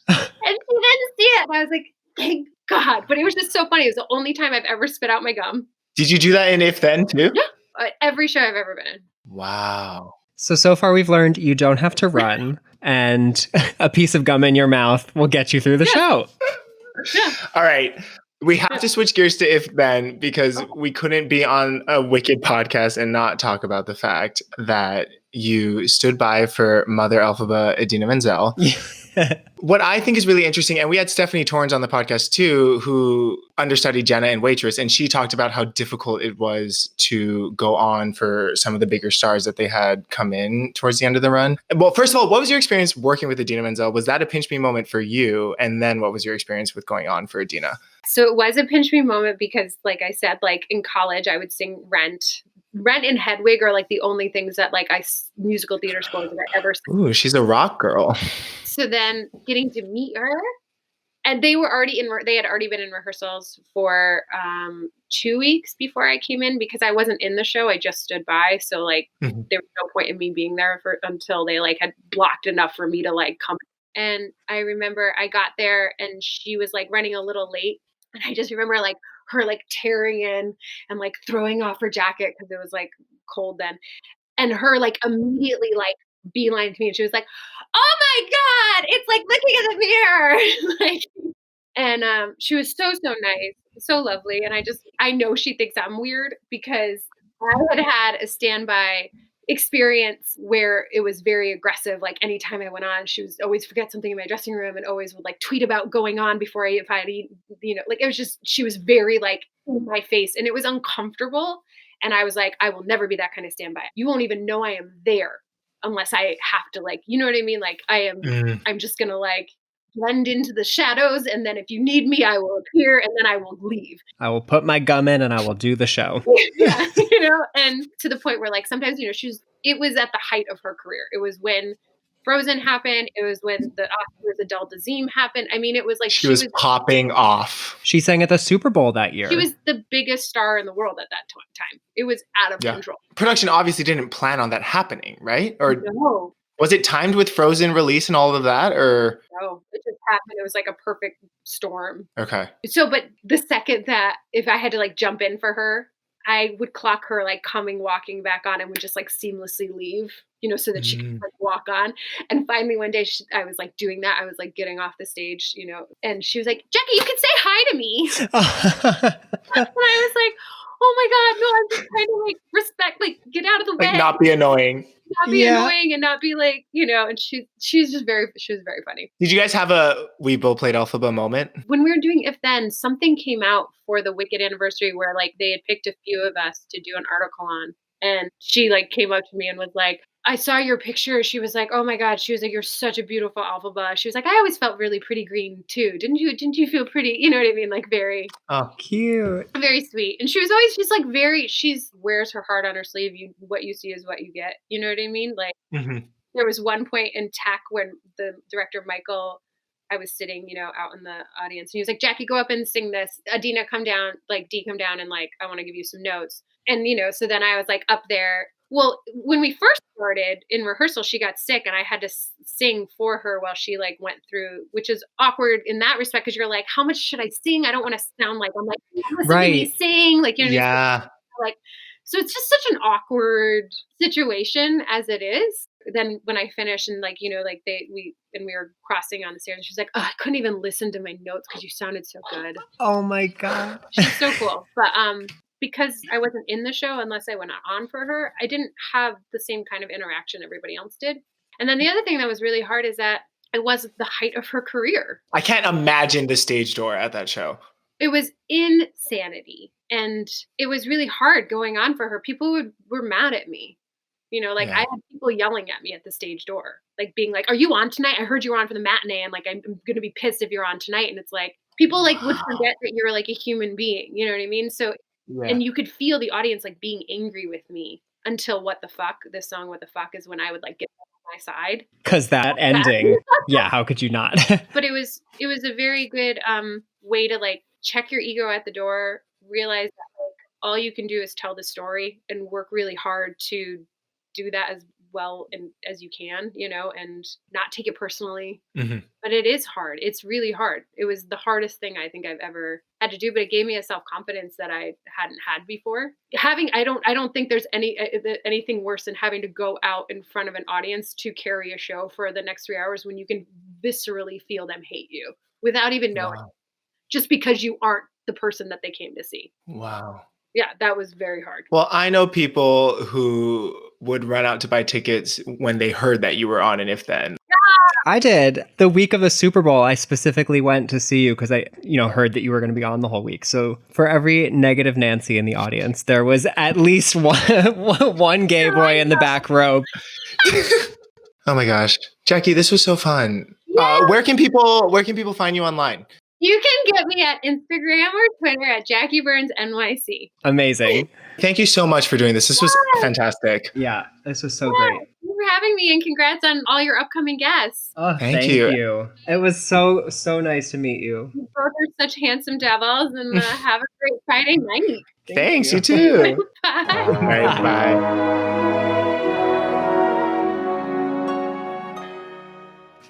And she didn't see it. And I was like, thank God. But it was just so funny. It was the only time I've ever spit out my gum. Did you do that in If Then too? Yeah. Every show I've ever been in. Wow. So far we've learned you don't have to run, and a piece of gum in your mouth will get you through the show. Yeah. All right. We have to switch gears to If Then, because we couldn't be on a Wicked podcast and not talk about the fact that you stood by for Mother Elphaba Idina Menzel. What I think is really interesting, and we had Stephanie Torrens on the podcast too, who understudied Jenna in Waitress, and she talked about how difficult it was to go on for some of the bigger stars that they had come in towards the end of the run. Well, first of all, what was your experience working with Idina Menzel? Was that a pinch me moment for you? And then what was your experience with going on for Idina? So it was a pinch me moment because, like I said, like in college, I would sing Rent and Hedwig are like the only things that like musical theater scores that I ever sang. Ooh, she's a rock girl. So then getting to meet her, and they had already been in rehearsals for 2 weeks before I came in, because I wasn't in the show. I just stood by. So like there was no point in me being there until they like had blocked enough for me to like come. And I remember I got there and she was like running a little late. And I just remember like her like tearing in and like throwing off her jacket because it was like cold then. And her like immediately like beeline to me, and she was like, oh my God, it's like looking in the mirror. And she was so nice, so lovely. And I know she thinks I'm weird because I had a standby experience where it was very aggressive. Like anytime I went on, she was always forget something in my dressing room and always would like tweet about going on before if I had eaten, like it was just, she was very like in my face and it was uncomfortable. And I was like, I will never be that kind of standby. You won't even know I am there unless I have to like, you know what I mean? Like I'm just going to like blend into the shadows. And then if you need me, I will appear and then I will leave. I will put my gum in and I will do the show. Yeah, and to the point where like sometimes, it was at the height of her career. It was when Frozen happened. It was when the Oscars Adele Dazeem happened. I mean, it was like she was popping off. She sang at the Super Bowl that year. She was the biggest star in the world at that time. It was out of control. Production obviously didn't plan on that happening, right? Or no. Was it timed with Frozen release and all of that, or? No, it just happened. It was like a perfect storm. Okay. So, but the second that if I had to like jump in for her, I would clock her like walking back on and would just like seamlessly leave, so that she could like walk on. And finally one day I was like doing that. I was like getting off the stage, and she was like, Jackie, you can say hi to me. And I was like, oh my God, no, I'm just trying to like respect, like get out of the way. Like not be annoying. Not be annoying and not be like, and she was very funny. Did you guys have we both played Elphaba moment? When we were doing If Then, something came out for the Wicked anniversary where like they had picked a few of us to do an article on. And she like came up to me and was like, I saw your picture. She was like, oh my God. She was like, you're such a beautiful Elphaba. She was like, I always felt really pretty green too. Didn't you feel pretty? You know what I mean? Like very cute. Very sweet. And she was always just like she wears her heart on her sleeve. What you see is what you get. You know what I mean? Like there was one point in Tech when the director, Michael, I was sitting, out in the audience and he was like, Jackie, go up and sing this. Idina, come down, like D, come down and like, I want to give you some notes. And, so then I was like up there. Well, when we first started in rehearsal, she got sick and I had to sing for her while she like went through, which is awkward in that respect. Cause you're like, how much should I sing? I don't want to sound like I'm like, listen to me sing. Like, yeah. Like, so it's just such an awkward situation as it is. Then when I finished and like, like we were crossing on the stairs and she's like, oh, I couldn't even listen to my notes because you sounded so good. Oh my God. She's so cool. But, because I wasn't in the show unless I went on for her, I didn't have the same kind of interaction everybody else did. And then the other thing that was really hard is that it was the height of her career. I can't imagine the stage door at that show. It was insanity. And it was really hard going on for her. People were mad at me. I had people yelling at me at the stage door, like being like, are you on tonight? I heard you were on for the matinee. And like, I'm going to be pissed if you're on tonight. And it's like, people like would forget that you're like a human being. You know what I mean? So, and you could feel the audience like being angry with me until What the Fuck, this song, What the Fuck, is when I would like get on my side. Cause that ending. Yeah. How could you not? But it was a very good way to like check your ego at the door, realize that like all you can do is tell the story and work really hard to do that as well and as you can, and not take it personally. But it is hard. It's really hard. It was the hardest thing I think I've ever had to do, but it gave me a self-confidence that I hadn't had before. I don't think there's anything worse than having to go out in front of an audience to carry a show for the next 3 hours when you can viscerally feel them hate you without even knowing, just because you aren't the person that they came to see. Wow. Yeah, that was very hard. Well, I know people who would run out to buy tickets when they heard that you were on an If Then. I did. The week of the Super Bowl, I specifically went to see you because I, heard that you were going to be on the whole week. So for every negative Nancy in the audience, there was at least one gay boy in the back row. Oh my gosh. Jackie, this was so fun. Yeah. Where can people find you online? You can get me at Instagram or Twitter at Jackie Burns NYC. Amazing. Thank you so much for doing this. This was fantastic. Yeah, this was so great. Thank you for having me and congrats on all your upcoming guests. Oh, thank you. It was so nice to meet you. You both are such handsome devils and have a great Friday night. Thanks, you too. Bye. All right, bye.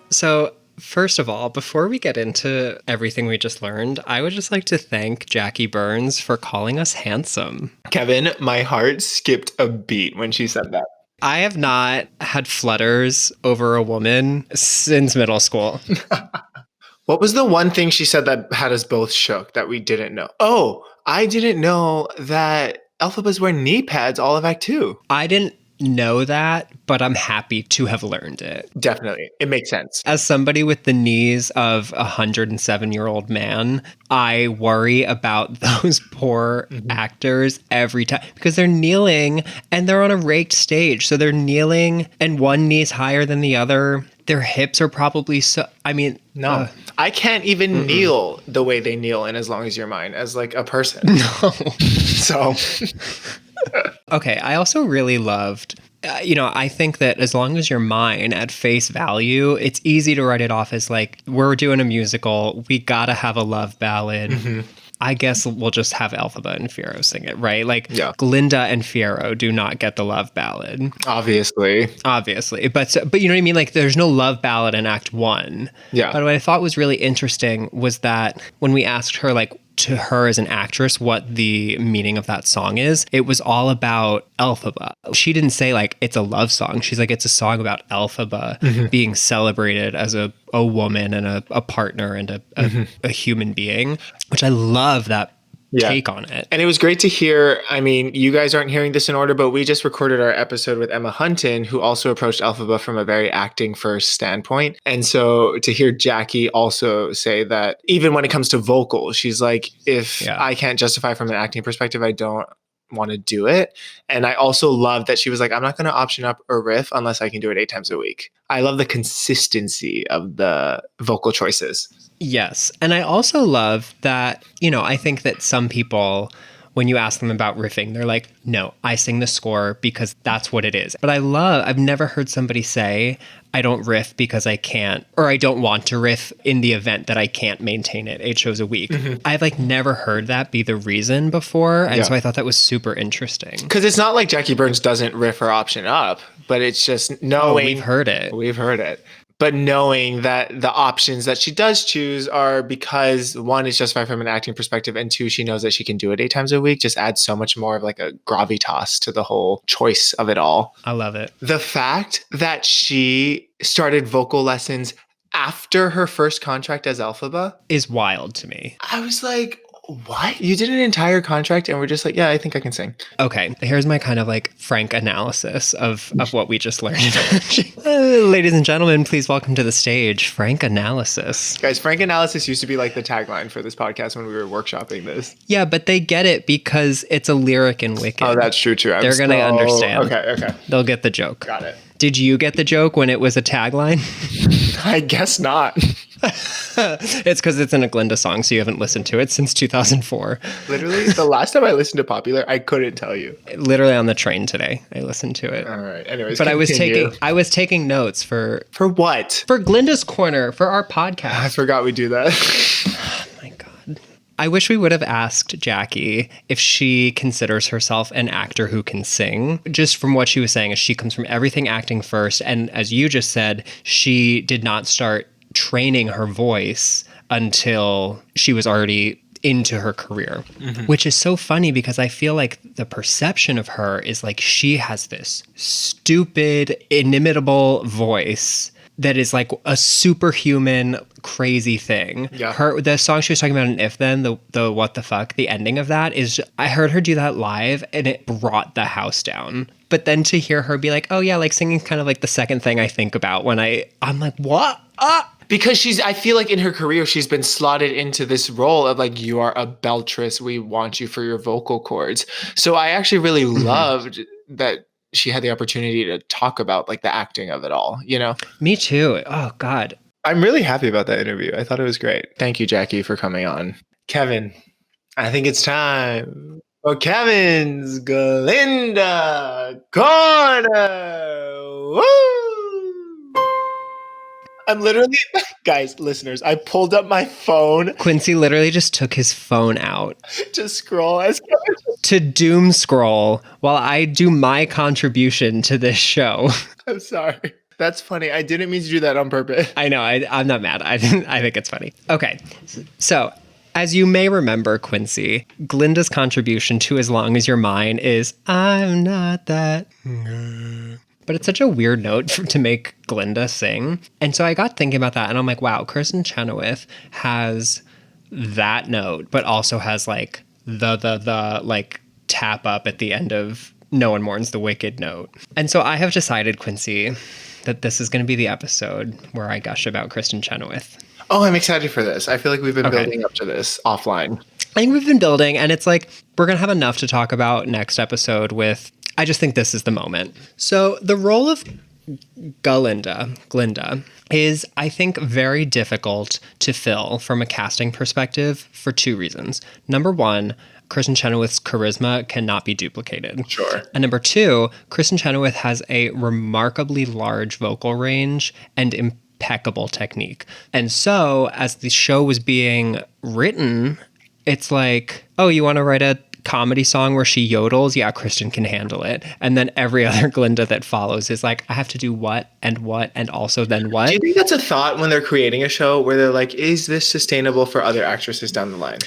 So, first of all, before we get into everything we just learned, I would just like to thank Jackie Burns for calling us handsome. Kevin, my heart skipped a beat when she said that. I have not had flutters over a woman since middle school. What was the one thing she said that had us both shook that we didn't know? Oh, I didn't know that Elphabas wear knee pads all of Act 2. I didn't know that, but I'm happy to have learned it. Definitely. It makes sense. As somebody with the knees of a 107-year-old man, I worry about those poor actors every time because they're kneeling and they're on a raked stage. So they're kneeling and one knee's higher than the other. Their hips are probably No, I can't even kneel the way they kneel in As Long As You're Mine as like a person. No. So. Okay, I also really loved, I think that As Long As You're Mine at face value, it's easy to write it off as like, we're doing a musical, we gotta have a love ballad. I guess we'll just have Elphaba and Fiyero sing it, right? Like, Glinda and Fiyero do not get the love ballad. Obviously. But you know what I mean? Like, there's no love ballad in Act 1. Yeah. But what I thought was really interesting was that when we asked her, like, to her as an actress what the meaning of that song is, it was all about Elphaba. She didn't say like it's a love song. She's like, it's a song about Elphaba being celebrated as a woman and a partner and a human being, which I love that take on it. And it was great to hear. I mean, you guys aren't hearing this in order, but we just recorded our episode with Emma Hunton, who also approached Elphaba from a very acting first standpoint. And so to hear Jackie also say that even when it comes to vocals, she's like, if I can't justify from an acting perspective, I don't want to do it. And I also love that she was like, I'm not going to option up a riff unless I can do it 8 times a week. I love the consistency of the vocal choices. Yes. And I also love that, I think that some people, when you ask them about riffing, they're like, no, I sing the score because that's what it is. But I've never heard somebody say, I don't riff because I can't, or I don't want to riff in the event that I can't maintain it 8 shows a week. I've like never heard that be the reason before. And so I thought that was super interesting. Because it's not like Jackie Burns doesn't riff or option up, but it's just knowing. We've heard it. But knowing that the options that she does choose are because one is justified from an acting perspective, and two, she knows that she can do it 8 times a week, just adds so much more of like a gravitas to the whole choice of it all. I love it. The fact that she started vocal lessons after her first contract as Elphaba is wild to me. I was like, what? You did an entire contract and we're just like, yeah, I think I can sing. Okay, here's my kind of like frank analysis of what we just learned. Ladies and gentlemen, please welcome to the stage, Frank Analysis. Guys, Frank Analysis used to be like the tagline for this podcast when we were workshopping this. Yeah, but they get it because it's a lyric in Wicked. Oh, that's true too. They're going to understand. Okay. They'll get the joke. Got it. Did you get the joke when it was a tagline? I guess not. It's because it's in a Glinda song, so you haven't listened to it since 2004. Literally, the last time I listened to Popular, I couldn't tell you. Literally on the train today, I listened to it. All right. Anyways, but continue. I was taking notes for what? For Glinda's Corner, for our podcast. I forgot we do that. Oh my God. I wish we would have asked Jackie if she considers herself an actor who can sing. Just from what she was saying, is she comes from everything acting first. And as you just said, she did not start training her voice until she was already into her career, which is so funny because I feel like the perception of her is like she has this stupid, inimitable voice that is like a superhuman, crazy thing. Yeah. The song she was talking about in If Then, the what the fuck, the ending of that is, I heard her do that live and it brought the house down. But then to hear her be like, oh yeah, like singing's kind of like the second thing I think about when I'm like, what? Because I feel like in her career, she's been slotted into this role of like, you are a beltress. We want you for your vocal cords. So I actually really loved that she had the opportunity to talk about like the acting of it all, Me too. Oh God. I'm really happy about that interview. I thought it was great. Thank you, Jackie, for coming on. Kevin, I think it's time for Kevin's Glinda Corner. Woo! I'm literally, guys, listeners, I pulled up my phone. Quincy literally just took his phone out to scroll to doom scroll while I do my contribution to this show. I'm sorry. That's funny. I didn't mean to do that on purpose. I know. I'm not mad. I think it's funny. Okay. So as you may remember, Quincy, Glinda's contribution to As Long As You're Mine is, I'm not that. But it's such a weird note to make Glinda sing. And so I got thinking about that and I'm like, wow, Kristen Chenoweth has that note, but also has like the like tap up at the end of No One Mourns the Wicked note. And so I have decided, Quincy, that this is going to be the episode where I gush about Kristen Chenoweth. Oh, I'm excited for this. I feel like we've been building up to this offline. I think we've been building, and it's like we're going to have enough to talk about next episode with, I just think this is the moment. So the role of Glinda is, I think, very difficult to fill from a casting perspective for two reasons. Number one, Kristen Chenoweth's charisma cannot be duplicated. Sure. And number two, Kristen Chenoweth has a remarkably large vocal range and impeccable technique. And so as the show was being written, it's like, oh, you want to write a comedy song where she yodels? Yeah, Kristen can handle it. And then every other Glinda that follows is like, I have to do what, and also then what? Do you think that's a thought when they're creating a show where they're like, is this sustainable for other actresses down the line?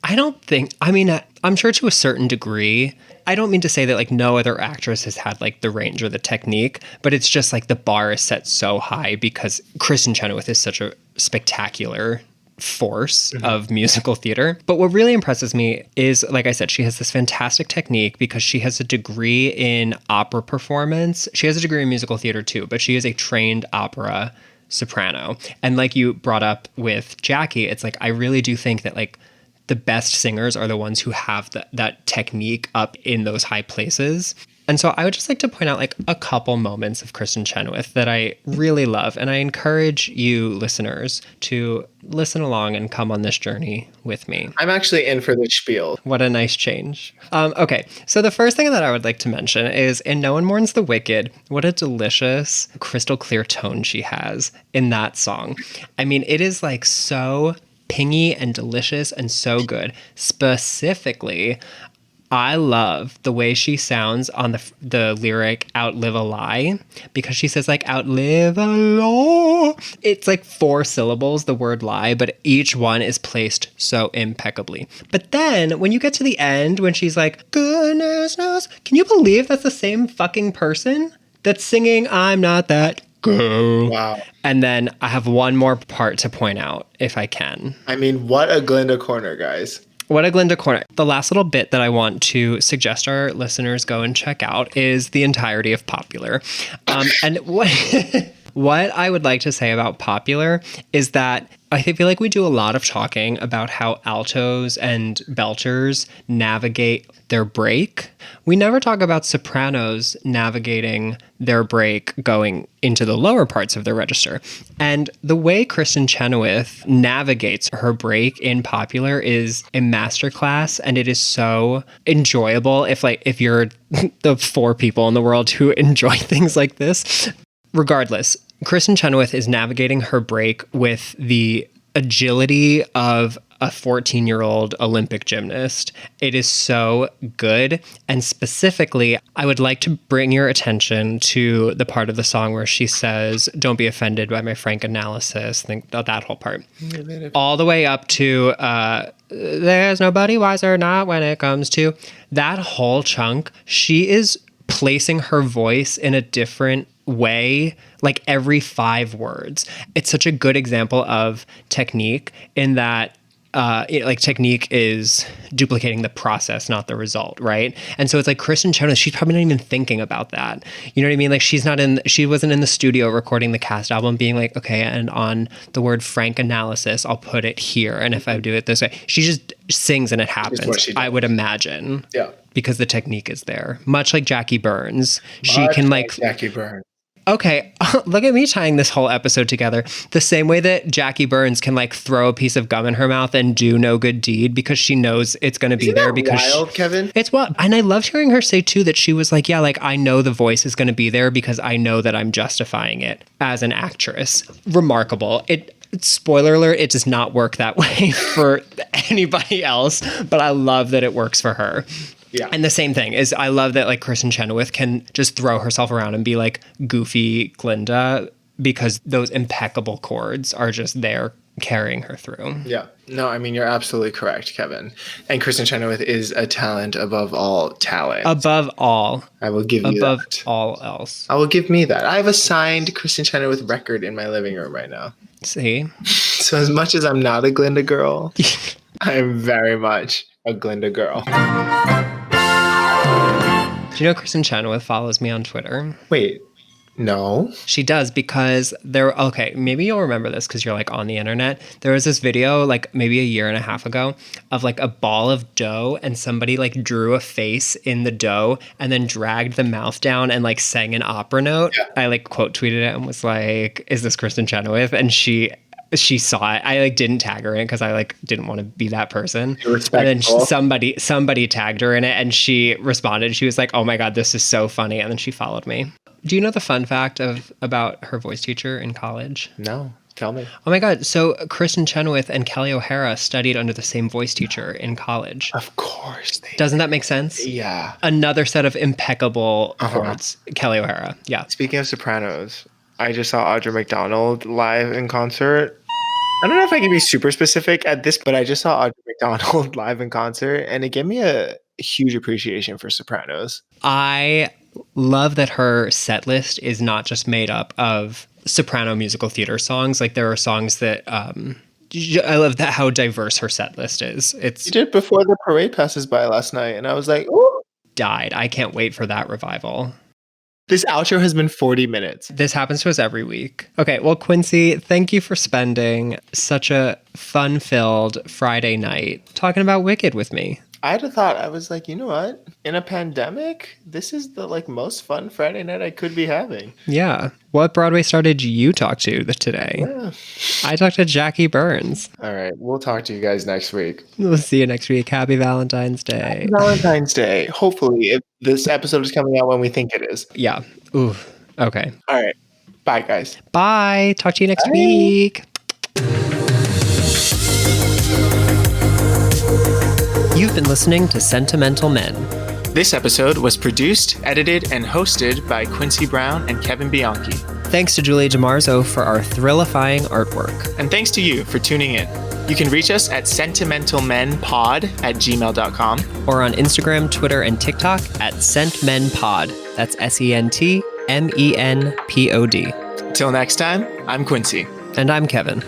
I don't think, I mean, I'm sure to a certain degree. I don't mean to say that like no other actress has had like the range or the technique, but it's just like the bar is set so high because Kristen Chenoweth is such a spectacular force of musical theater. But what really impresses me is, like I said, she has this fantastic technique because she has a degree in opera performance. She has a degree in musical theater too, but she is a trained opera soprano. And like you brought up with Jackie, it's like I really do think that like the best singers are the ones who have that technique up in those high places. And so I would just like to point out like a couple moments of Kristen Chenoweth that I really love. And I encourage you listeners to listen along and come on this journey with me. I'm actually in for the spiel. What a nice change. Okay, so the first thing that I would like to mention is in No One Mourns the Wicked, what a delicious, crystal clear tone she has in that song. I mean, it is like so pingy and delicious and so good. Specifically, I love the way she sounds on the lyric "outlive a lie" because she says like "outlive a lie." It's like 4 syllables, the word lie, but each one is placed so impeccably. But then when you get to the end, when she's like, "Goodness knows," can you believe that's the same fucking person that's singing "I'm not that girl"? Wow. And then I have one more part to point out, if I can. I mean, what a Glinda corner, guys. What a Glinda corner. The last little bit that I want to suggest our listeners go and check out is the entirety of Popular. And what I would like to say about Popular is that I feel like we do a lot of talking about how altos and belters navigate their break. We never talk about sopranos navigating their break going into the lower parts of their register. And the way Kristen Chenoweth navigates her break in Popular is a masterclass, and it is so enjoyable if you're the 4 people in the world who enjoy things like this. Regardless, Kristen Chenoweth is navigating her break with the agility of a 14-year-old Olympic gymnast. It is so good. And specifically, I would like to bring your attention to the part of the song where she says, "Don't be offended by my frank analysis." Think that whole part. All the way up to, "There's nobody wiser, not when it comes to." That whole chunk, she is placing her voice in a different way, like every 5 words. It's such a good example of technique in that technique is duplicating the process, not the result, right? And so it's like Kristen Chenoweth, she's probably not even thinking about that. You know what I mean? Like she wasn't in the studio recording the cast album being like, okay, and on the word frank analysis, I'll put it here. And if I do it this way, she just sings and it happens, I would imagine. Yeah. Because the technique is there. Much like Jackie Burns. She can like Jackie Burns. Okay, look at me tying this whole episode together. The same way that Jackie Burns can like throw a piece of gum in her mouth and do no good deed because she knows it's going to be there. Because wild, Kevin? It's what, and I loved hearing her say too that she was like, yeah, like I know the voice is going to be there because I know that I'm justifying it as an actress. Remarkable. Spoiler alert, it does not work that way for anybody else, but I love that it works for her. Yeah. And the same thing is I love that like Kristen Chenoweth can just throw herself around and be like goofy Glinda because those impeccable chords are just there carrying her through. Yeah. No, I mean, you're absolutely correct, Kevin. And Kristen Chenoweth is a talent above all talent. Above all. I will give you above that. All else. I will give me that. I have a signed Kristen Chenoweth record in my living room right now. See? So as much as I'm not a Glinda girl, I am very much a Glinda girl. Do you know Kristen Chenoweth follows me on Twitter? Wait, no. She does because maybe you'll remember this because you're like on the internet. There was this video like maybe a year and a half ago of like a ball of dough and somebody like drew a face in the dough and then dragged the mouth down and like sang an opera note. Yeah. I like quote tweeted it and was like, is this Kristen Chenoweth? And she saw it. I like didn't tag her in because I like didn't want to be that person. And then somebody tagged her in it and she responded. She was like, oh my God, this is so funny. And then she followed me. Do you know the fun fact about her voice teacher in college? No, tell me. Oh my God. So Kristen Chenoweth and Kelly O'Hara studied under the same voice teacher in college. Of course. Doesn't that make sense? Yeah. Another set of impeccable chords. Kelly O'Hara. Yeah. Speaking of sopranos, I just saw Audra McDonald live in concert. I don't know if I can be super specific at this, but I just saw Audra McDonald live in concert and it gave me a huge appreciation for sopranos. I love that her set list is not just made up of soprano musical theater songs. Like there are songs that I love that how diverse her set list is. You did Before the Parade Passes By last night and I was like, ooh. Died. I can't wait for that revival. This outro has been 40 minutes. This happens to us every week. Okay, well, Quincy, thank you for spending such a fun-filled Friday night talking about Wicked with me. I had a thought. I was like, you know what? In a pandemic, this is the like most fun Friday night I could be having. Yeah. What Broadway star did you talk to today? Yeah. I talked to Jackie Burns. All right. We'll talk to you guys next week. We'll see you next week. Happy Valentine's Day. Happy Valentine's Day. Hopefully, if this episode is coming out when we think it is. Yeah. Ooh. Okay. All right. Bye, guys. Bye. Talk to you next week. You've been listening to Sentimental Men. This episode was produced, edited, and hosted by Quincy Brown and Kevin Bianchi. Thanks to Julie DeMarzo for our thrillifying artwork. And thanks to you for tuning in. You can reach us at sentimentalmenpod@gmail.com. Or on Instagram, Twitter, and TikTok at SentMenPod. That's SentMenPod. Till next time, I'm Quincy. And I'm Kevin.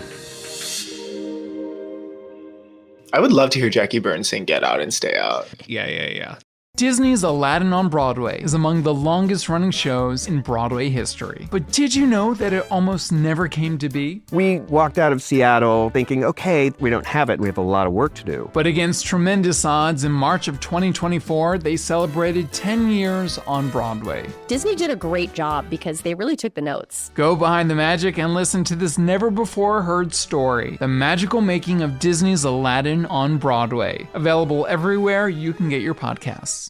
I would love to hear Jackie Burns sing Get Out and Stay Out. Yeah. Disney's Aladdin on Broadway is among the longest running shows in Broadway history. But did you know that it almost never came to be? We walked out of Seattle thinking, okay, we don't have it. We have a lot of work to do. But against tremendous odds, in March of 2024, they celebrated 10 years on Broadway. Disney did a great job because they really took the notes. Go behind the magic and listen to this never-before-heard story, the magical making of Disney's Aladdin on Broadway. Available everywhere you can get your podcasts.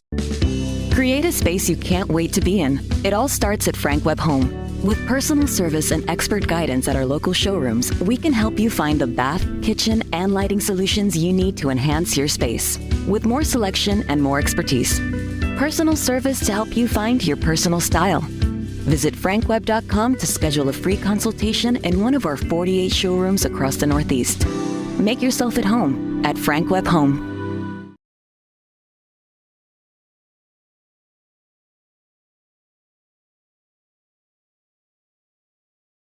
Create a space you can't wait to be in. It all starts at Frank Web Home. With personal service and expert guidance at our local showrooms, we can help you find the bath, kitchen, and lighting solutions you need to enhance your space. With more selection and more expertise. Personal service to help you find your personal style. Visit frankweb.com to schedule a free consultation in one of our 48 showrooms across the Northeast. Make yourself at home at Frank Web Home.